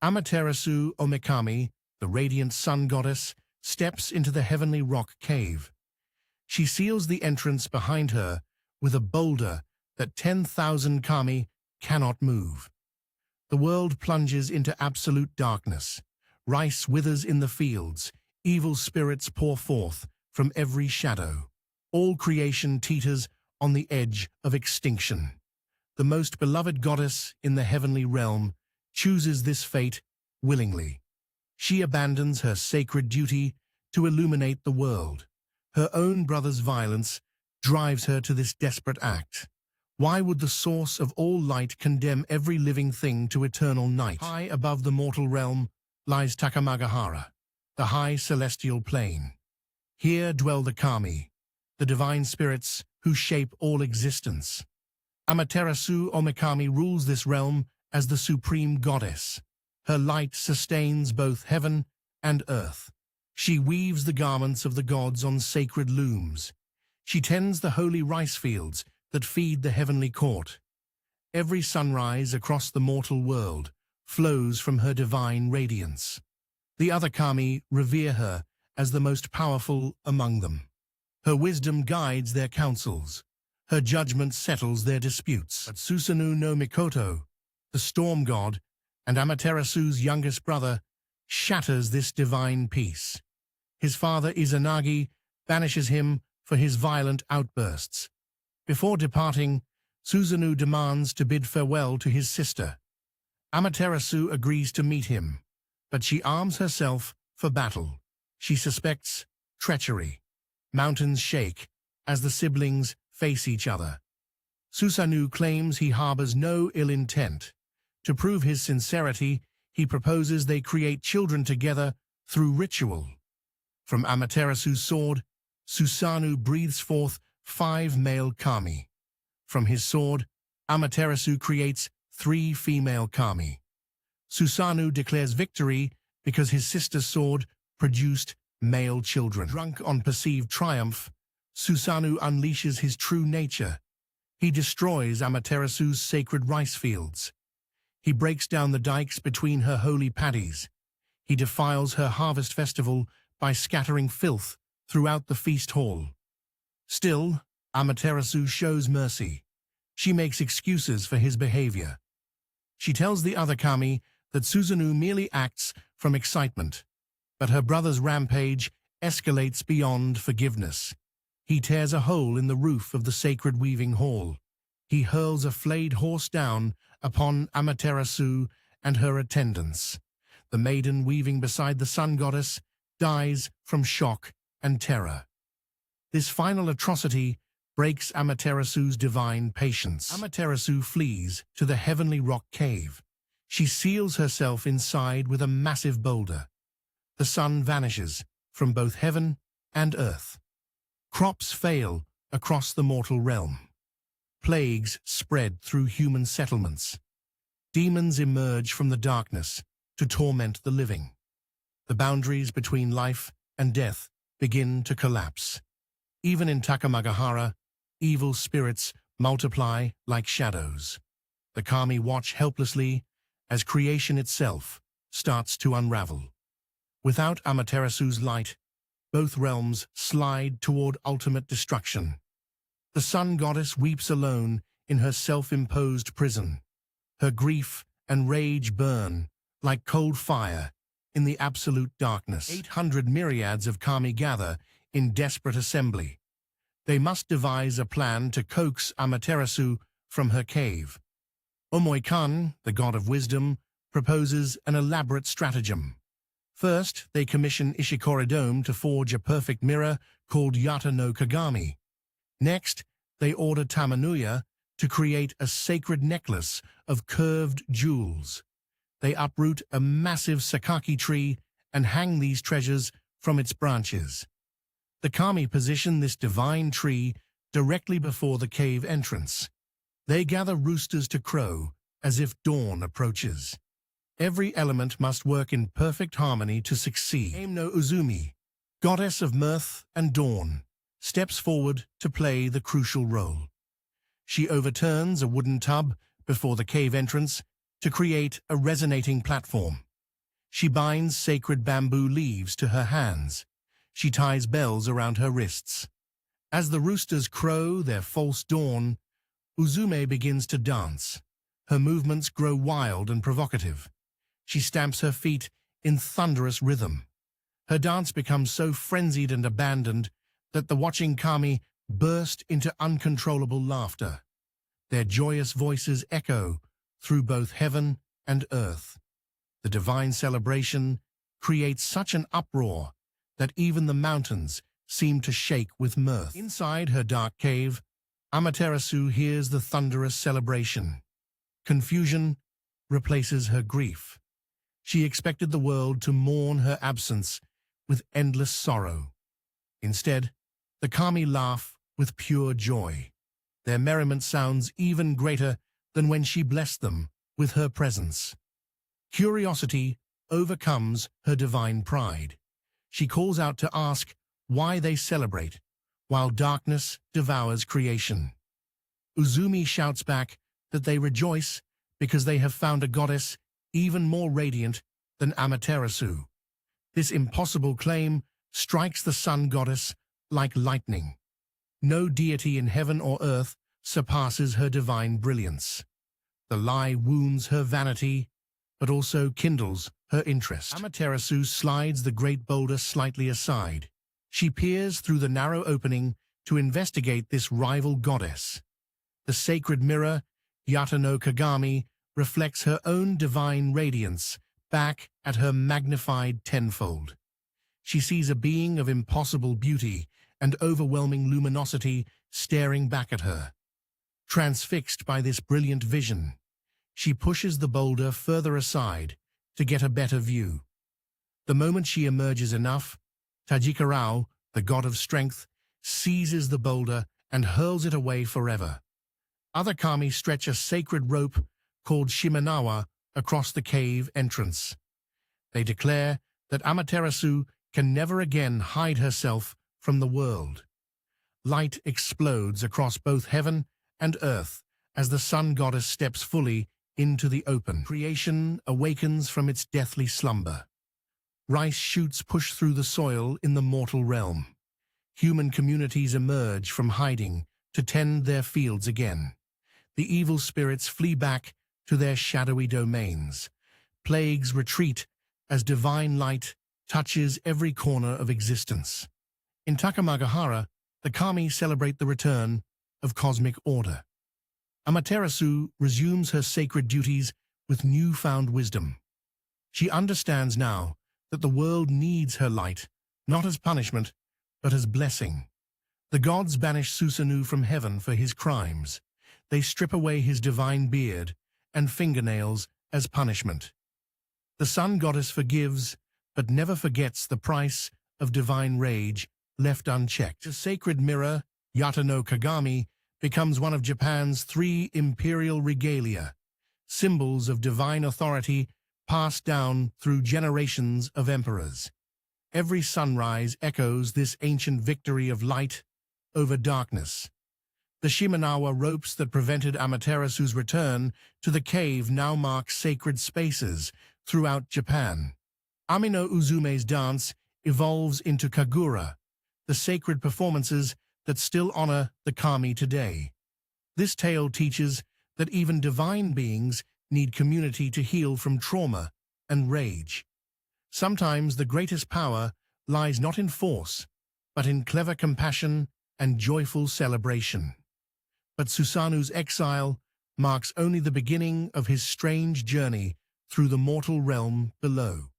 Amaterasu Omikami, the radiant sun goddess, steps into the heavenly rock cave. She seals the entrance behind her with a boulder that 10,000 kami cannot move. The world plunges into absolute darkness. Rice withers in the fields. Evil spirits pour forth from every shadow. All creation teeters on the edge of extinction. The most beloved goddess in the heavenly realm chooses this fate willingly. She abandons her sacred duty to illuminate the world. Her own brother's violence drives her to this desperate act. Why would the source of all light condemn every living thing to eternal night? High above the mortal realm lies Takamagahara, the high celestial plane. Here dwell the kami, the divine spirits who shape all existence. Amaterasu Omikami rules this realm as the supreme goddess. Her light sustains both heaven and earth. She weaves the garments of the gods on sacred looms. She tends the holy rice fields that feed the heavenly court. Every sunrise across the mortal world flows from her divine radiance. The other kami revere her as the most powerful among them. Her wisdom guides their counsels. Her judgment settles their disputes. But Susanoo no Mikoto, the storm god, and Amaterasu's youngest brother, shatters this divine peace. His father Izanagi banishes him for his violent outbursts. Before departing, Susanoo demands to bid farewell to his sister. Amaterasu agrees to meet him, but she arms herself for battle. She suspects treachery. Mountains shake as the siblings face each other. Susanoo claims he harbors no ill intent. To prove his sincerity, he proposes they create children together through ritual. From Amaterasu's sword, Susanoo breathes forth 5 male kami. From his sword, Amaterasu creates 3 female kami. Susanoo declares victory because his sister's sword produced male children. Drunk on perceived triumph, Susanoo unleashes his true nature. He destroys Amaterasu's sacred rice fields. He breaks down the dikes between her holy paddies. He defiles her harvest festival by scattering filth throughout the feast hall. Still, Amaterasu shows mercy. She makes excuses for his behavior. She tells the other kami that Susanoo merely acts from excitement, but her brother's rampage escalates beyond forgiveness. He tears a hole in the roof of the sacred weaving hall. He hurls a flayed horse down upon Amaterasu and her attendants. The maiden weaving beside the sun goddess dies from shock and terror. This final atrocity breaks Amaterasu's divine patience. Amaterasu flees to the heavenly rock cave. She seals herself inside with a massive boulder. The sun vanishes from both heaven and earth. Crops fail across the mortal realm. Plagues spread through human settlements. Demons emerge from the darkness to torment the living. The boundaries between life and death begin to collapse. Even in Takamagahara, evil spirits multiply like shadows. The kami watch helplessly as creation itself starts to unravel. Without Amaterasu's light, both realms slide toward ultimate destruction. The sun goddess weeps alone in her self-imposed prison. Her grief and rage burn like cold fire in the absolute darkness. 800 myriads of kami gather in desperate assembly. They must devise a plan to coax Amaterasu from her cave. Omoikan, the god of wisdom, proposes an elaborate stratagem. First, they commission Ishikoridome to forge a perfect mirror called Yata no Kagami. Next, they order Tamanuya to create a sacred necklace of curved jewels. They uproot a massive sakaki tree and hang these treasures from its branches. The kami position this divine tree directly before the cave entrance. They gather roosters to crow as if dawn approaches. Every element must work in perfect harmony to succeed. Ame no Uzumi, goddess of mirth and dawn, steps forward to play the crucial role. She overturns a wooden tub before the cave entrance to create a resonating platform. She binds sacred bamboo leaves to her hands. She ties bells around her wrists. As the roosters crow their false dawn, Uzume begins to dance. Her movements grow wild and provocative. She stamps her feet in thunderous rhythm. Her dance becomes so frenzied and abandoned that the watching kami burst into uncontrollable laughter. Their joyous voices echo through both heaven and earth. The divine celebration creates such an uproar that even the mountains seem to shake with mirth. Inside her dark cave, Amaterasu hears the thunderous celebration. Confusion replaces her grief. She expected the world to mourn her absence with endless sorrow. Instead, the kami laugh with pure joy. Their merriment sounds even greater than when she blessed them with her presence. Curiosity overcomes her divine pride. She calls out to ask why they celebrate, while darkness devours creation. Uzumi shouts back that they rejoice because they have found a goddess even more radiant than Amaterasu. This impossible claim strikes the sun goddess like lightning. No deity in heaven or earth surpasses her divine brilliance. The lie wounds her vanity, but also kindles her interest. Amaterasu slides the great boulder slightly aside. She peers through the narrow opening to investigate this rival goddess. The sacred mirror, Yata no Kagami, reflects her own divine radiance back at her magnified tenfold. She sees a being of impossible beauty and overwhelming luminosity staring back at her. Transfixed by this brilliant vision, she pushes the boulder further aside to get a better view. The moment she emerges enough, Tajikarao, the god of strength, seizes the boulder and hurls it away forever. Other kami stretch a sacred rope called Shimenawa across the cave entrance. They declare that Amaterasu can never again hide herself from the world. Light explodes across both heaven and earth as the sun goddess steps fully into the open. Creation awakens from its deathly slumber. Rice shoots push through the soil in the mortal realm. Human communities emerge from hiding to tend their fields again. The evil spirits flee back to their shadowy domains. Plagues retreat as divine light touches every corner of existence. In Takamagahara, the kami celebrate the return of cosmic order. Amaterasu resumes her sacred duties with newfound wisdom. She understands now that the world needs her light, not as punishment, but as blessing. The gods banish Susanoo from heaven for his crimes. They strip away his divine beard and fingernails as punishment. The sun goddess forgives, but never forgets the price of divine rage left unchecked. The sacred mirror, Yata no Kagami, becomes one of Japan's 3 imperial regalia, symbols of divine authority passed down through generations of emperors. Every sunrise echoes this ancient victory of light over darkness. The Shimenawa ropes that prevented Amaterasu's return to the cave now mark sacred spaces throughout Japan. Amino Uzume's dance evolves into Kagura, the sacred performances that still honor the kami today. This tale teaches that even divine beings need community to heal from trauma and rage. Sometimes the greatest power lies not in force, but in clever compassion and joyful celebration. But Susanoo's exile marks only the beginning of his strange journey through the mortal realm below.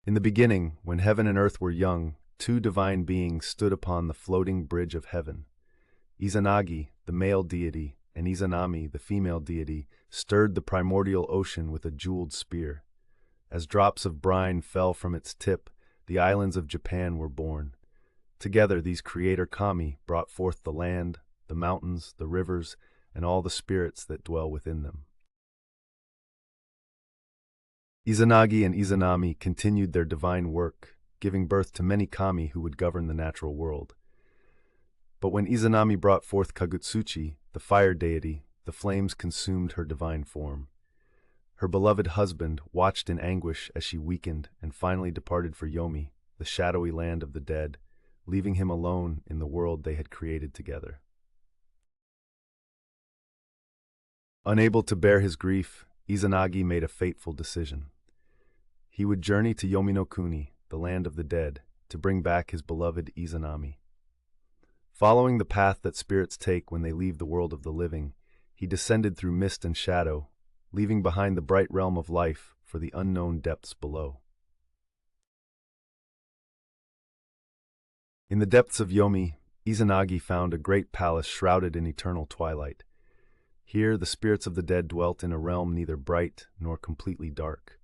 In the beginning, when heaven and earth were young, two divine beings stood upon the floating bridge of heaven. Izanagi, the male deity, and Izanami, the female deity, stirred the primordial ocean with a jeweled spear. As drops of brine fell from its tip, the islands of Japan were born. Together, these creator kami brought forth the land, the mountains, the rivers, and all the spirits that dwell within them. Izanagi and Izanami continued their divine work, giving birth to many kami who would govern the natural world. But when Izanami brought forth Kagutsuchi, the fire deity, the flames consumed her divine form. Her beloved husband watched in anguish as she weakened and finally departed for Yomi, the shadowy land of the dead, leaving him alone in the world they had created together. Unable to bear his grief, Izanagi made a fateful decision. He would journey to Yomi no Kuni, the land of the dead, to bring back his beloved Izanami. Following the path that spirits take when they leave the world of the living, he descended through mist and shadow, leaving behind the bright realm of life for the unknown depths below. In the depths of Yomi, Izanagi found a great palace shrouded in eternal twilight. Here the spirits of the dead dwelt in a realm neither bright nor completely dark.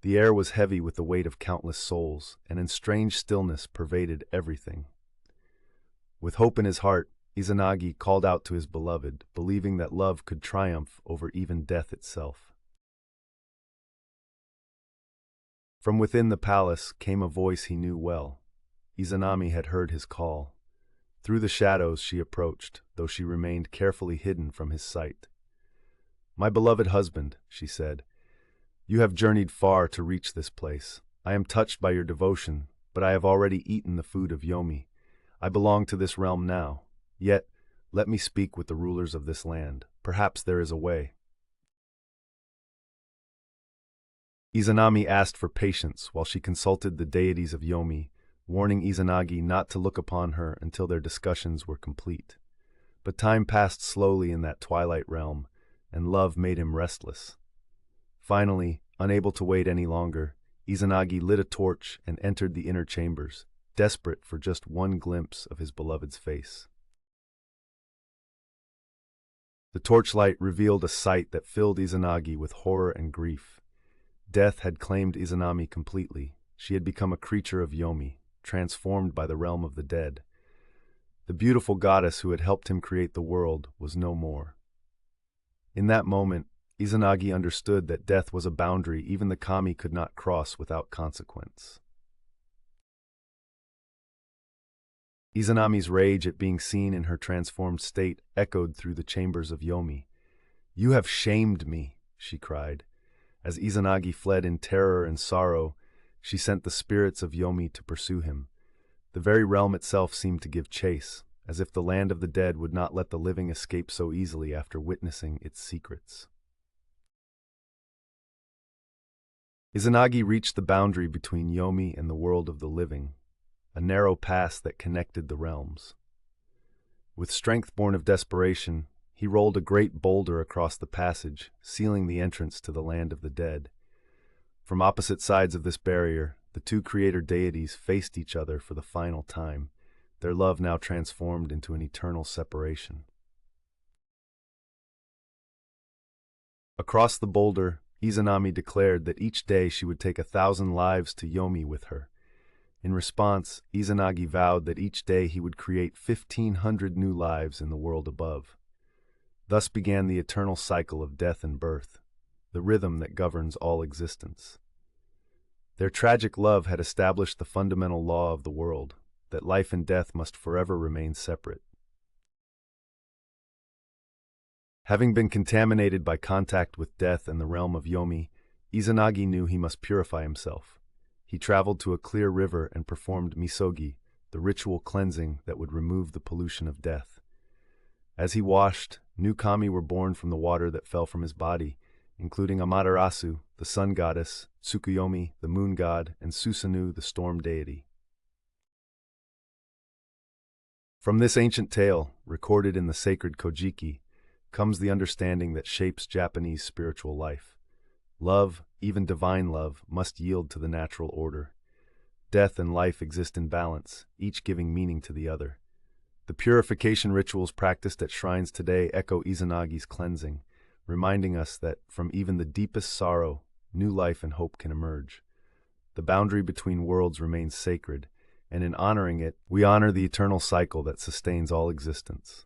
The air was heavy with the weight of countless souls, and in strange stillness pervaded everything. With hope in his heart, Izanagi called out to his beloved, believing that love could triumph over even death itself. From within the palace came a voice he knew well. Izanami had heard his call. Through the shadows she approached, though she remained carefully hidden from his sight. "My beloved husband," she said, "you have journeyed far to reach this place. I am touched by your devotion, but I have already eaten the food of Yomi. I belong to this realm now. Yet, let me speak with the rulers of this land. Perhaps there is a way." Izanami asked for patience while she consulted the deities of Yomi, warning Izanagi not to look upon her until their discussions were complete. But time passed slowly in that twilight realm, and love made him restless. Finally, unable to wait any longer, Izanagi lit a torch and entered the inner chambers, desperate for just one glimpse of his beloved's face. The torchlight revealed a sight that filled Izanagi with horror and grief. Death had claimed Izanami completely. She had become a creature of Yomi, transformed by the realm of the dead. The beautiful goddess who had helped him create the world was no more. In that moment, Izanagi understood that death was a boundary even the kami could not cross without consequence. Izanami's rage at being seen in her transformed state echoed through the chambers of Yomi. "You have shamed me," she cried. As Izanagi fled in terror and sorrow, she sent the spirits of Yomi to pursue him. The very realm itself seemed to give chase, as if the land of the dead would not let the living escape so easily after witnessing its secrets. Izanagi reached the boundary between Yomi and the world of the living, a narrow pass that connected the realms. With strength born of desperation, he rolled a great boulder across the passage, sealing the entrance to the land of the dead. From opposite sides of this barrier, the two creator deities faced each other for the final time, their love now transformed into an eternal separation. Across the boulder, Izanami declared that each day she would take 1,000 lives to Yomi with her. In response, Izanagi vowed that each day he would create 1,500 new lives in the world above. Thus began the eternal cycle of death and birth, the rhythm that governs all existence. Their tragic love had established the fundamental law of the world, that life and death must forever remain separate. Having been contaminated by contact with death and the realm of Yomi, Izanagi knew he must purify himself. He traveled to a clear river and performed misogi, the ritual cleansing that would remove the pollution of death. As he washed, new kami were born from the water that fell from his body, including Amaterasu, the sun goddess, Tsukuyomi, the moon god, and Susanoo, the storm deity. From this ancient tale, recorded in the sacred Kojiki, comes the understanding that shapes Japanese spiritual life. Love, even divine love, must yield to the natural order. Death and life exist in balance, each giving meaning to the other. The purification rituals practiced at shrines today echo Izanagi's cleansing, reminding us that from even the deepest sorrow, new life and hope can emerge. The boundary between worlds remains sacred, and in honoring it, we honor the eternal cycle that sustains all existence.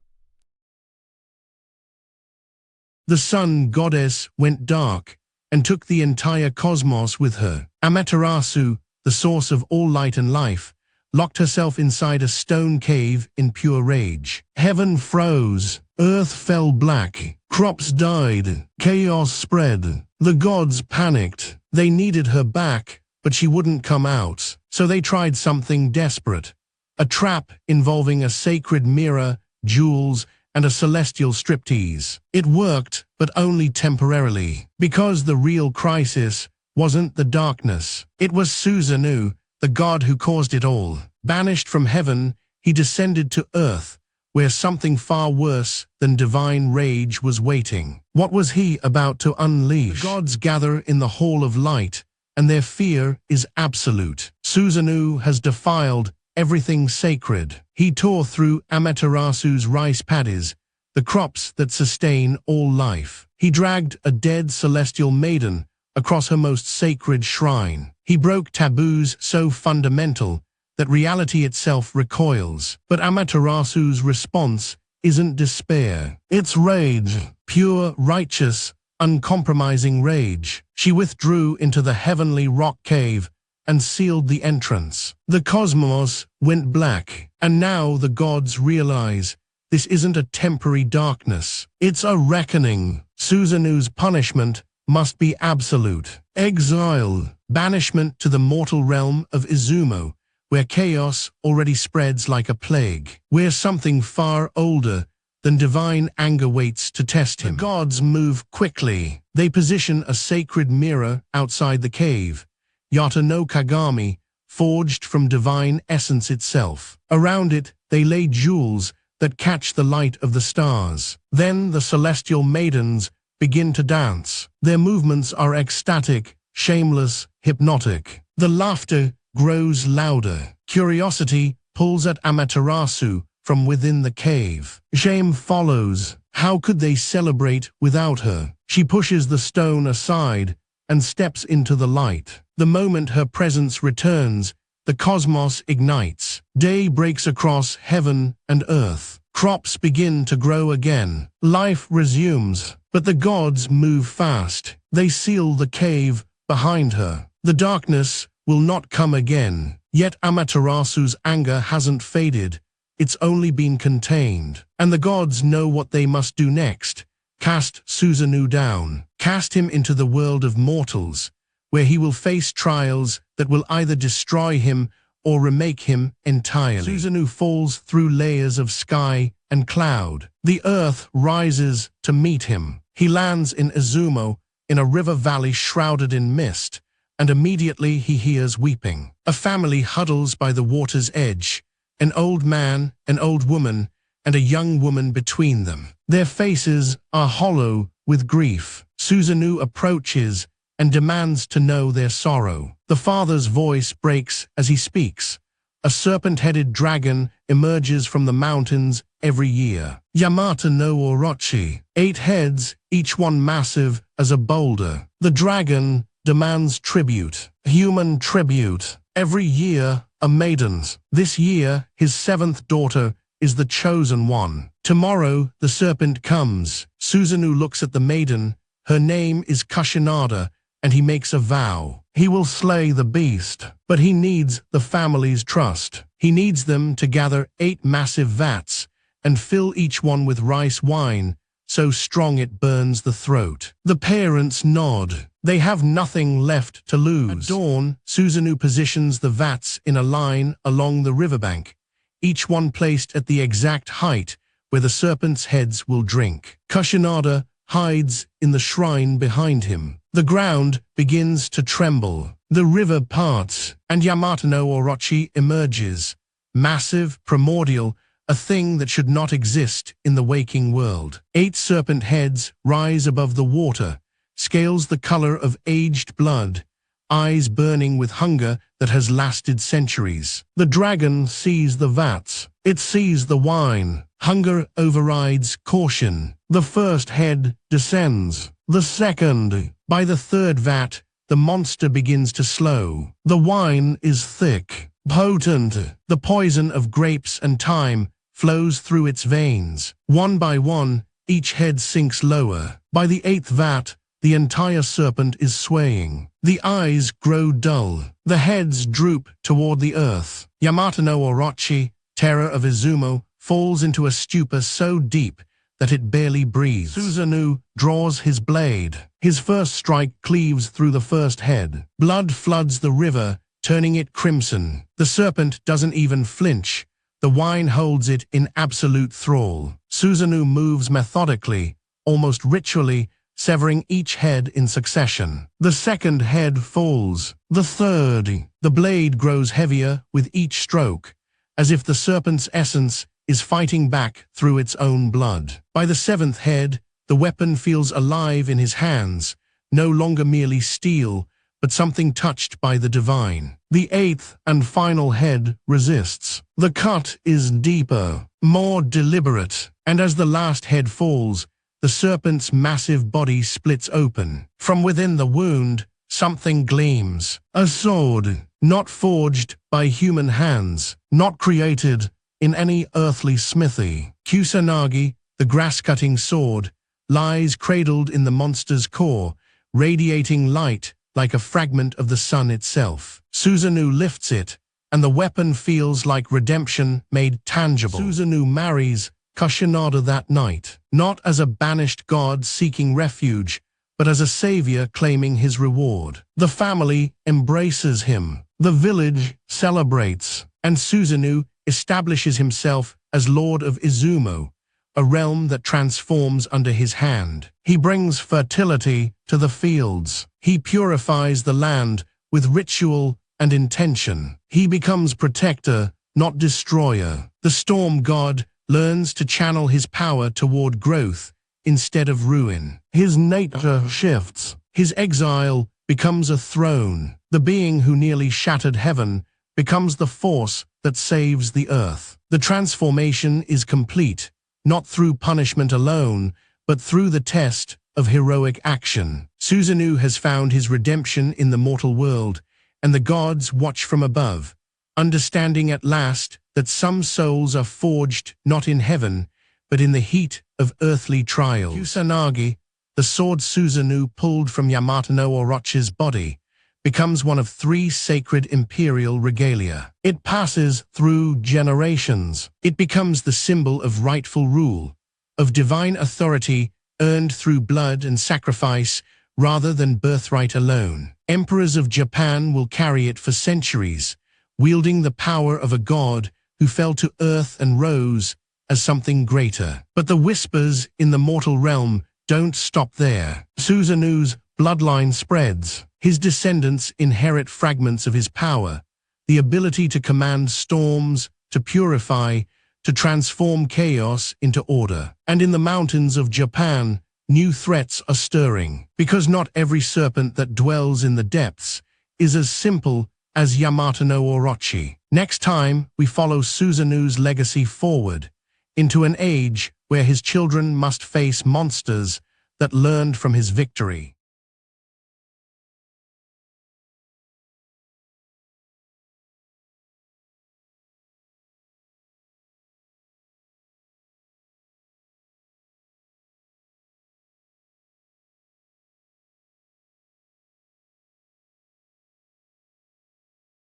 The sun goddess went dark and took the entire cosmos with her. Amaterasu, the source of all light and life, locked herself inside a stone cave in pure rage. Heaven froze, earth fell black, crops died, chaos spread. The gods panicked. They needed her back, but she wouldn't come out. So they tried something desperate. A trap involving a sacred mirror, jewels, and a celestial striptease. It worked, but only temporarily, because the real crisis wasn't the darkness. It was Susanoo, the god who caused it all. Banished from heaven, he descended to earth, where something far worse than divine rage was waiting. What was he about to unleash? The gods gather in the Hall of Light, and their fear is absolute. Susanoo has defiled everything sacred. He tore through Amaterasu's rice paddies, the crops that sustain all life. He dragged a dead celestial maiden across her most sacred shrine. He broke taboos so fundamental that reality itself recoils. But Amaterasu's response isn't despair. It's rage, pure, righteous, uncompromising rage. She withdrew into the heavenly rock cave and sealed the entrance. The cosmos went black, and now the gods realize this isn't a temporary darkness. It's a reckoning. Susanoo's punishment must be absolute. Exile, banishment to the mortal realm of Izumo, where chaos already spreads like a plague, where something far older than divine anger waits to test him. The gods move quickly. They position a sacred mirror outside the cave, Yata no Kagami, forged from divine essence itself. Around it, they lay jewels that catch the light of the stars. Then the celestial maidens begin to dance. Their movements are ecstatic, shameless, hypnotic. The laughter grows louder. Curiosity pulls at Amaterasu from within the cave. Shame follows. How could they celebrate without her? She pushes the stone aside and steps into the light. The moment her presence returns, the cosmos ignites. Day breaks across heaven and earth. Crops begin to grow again. Life resumes. But the gods move fast. They seal the cave behind her. The darkness will not come again. Yet Amaterasu's anger hasn't faded. It's only been contained. And the gods know what they must do next. Cast Susanoo down. Cast him into the world of mortals, where he will face trials that will either destroy him or remake him entirely. Susanoo falls through layers of sky and cloud. The earth rises to meet him. He lands in Izumo, in a river valley shrouded in mist, and immediately he hears weeping. A family huddles by the water's edge, an old man, an old woman, and a young woman between them. Their faces are hollow with grief. Susanoo approaches and demands to know their sorrow. The father's voice breaks as he speaks. A serpent-headed dragon emerges from the mountains every year. Yamata no Orochi, 8 heads, each one massive as a boulder. The dragon demands tribute, human tribute. Every year, a maiden's. This year, his 7th daughter is the chosen one. Tomorrow, the serpent comes. Susanoo looks at the maiden. Her name is Kushinada, and he makes a vow. He will slay the beast, but he needs the family's trust. He needs them to gather 8 massive vats and fill each one with rice wine, so strong it burns the throat. The parents nod. They have nothing left to lose. At dawn, Susanoo positions the vats in a line along the riverbank, each one placed at the exact height where the serpent's heads will drink. Kushinada hides in the shrine behind him. The ground begins to tremble. The river parts, and Yamata no Orochi emerges. Massive, primordial, a thing that should not exist in the waking world. 8 serpent heads rise above the water, scales the color of aged blood, eyes burning with hunger that has lasted centuries. The dragon sees the vats. It sees the wine. Hunger overrides caution. The first head descends. The second. By the third vat, the monster begins to slow. The wine is thick, potent. The poison of grapes and thyme flows through its veins. One by one, each head sinks lower. By the eighth vat, the entire serpent is swaying. The eyes grow dull. The heads droop toward the earth. Yamato no Orochi, terror of Izumo, falls into a stupor so deep that it barely breathes. Susanoo draws his blade. His first strike cleaves through the first head. Blood floods the river, turning it crimson. The serpent doesn't even flinch. The wine holds it in absolute thrall. Susanoo moves methodically, almost ritually, severing each head in succession. The second head falls. The third. The blade grows heavier with each stroke, as if the serpent's essence is fighting back through its own blood. By the seventh head, the weapon feels alive in his hands, no longer merely steel, but something touched by the divine. The eighth and final head resists. The cut is deeper, more deliberate, and as the last head falls, the serpent's massive body splits open. From within the wound, something gleams. A sword, not forged by human hands, not created in any earthly smithy. Izanagi, the grass-cutting sword, lies cradled in the monster's core, radiating light like a fragment of the sun itself. Susanoo lifts it, and the weapon feels like redemption made tangible. Susanoo marries Kushinada that night, not as a banished god seeking refuge, but as a savior claiming his reward. The family embraces him. The village celebrates, and Susanoo establishes himself as Lord of Izumo, a realm that transforms under his hand. He brings fertility to the fields. He purifies the land with ritual and intention. He becomes protector, not destroyer. The storm god learns to channel his power toward growth instead of ruin. His nature shifts. His exile becomes a throne. The being who nearly shattered heaven becomes the force that saves the earth. The transformation is complete, not through punishment alone, but through the test of heroic action. Susanoo has found his redemption in the mortal world, and the gods watch from above, understanding at last that some souls are forged not in heaven, but in the heat of earthly trials. Izanagi, the sword Susanoo pulled from Yamato no Orochi's body, becomes one of 3 sacred imperial regalia. It passes through generations. It becomes the symbol of rightful rule, of divine authority earned through blood and sacrifice rather than birthright alone. Emperors of Japan will carry it for centuries, wielding the power of a god who fell to earth and rose as something greater. But the whispers in the mortal realm don't stop there. Susanoo's bloodline spreads. His descendants inherit fragments of his power, the ability to command storms, to purify, to transform chaos into order. And in the mountains of Japan, new threats are stirring, because not every serpent that dwells in the depths is as simple as Yamato no Orochi. Next time, we follow Susanoo's legacy forward, into an age where his children must face monsters that learned from his victory.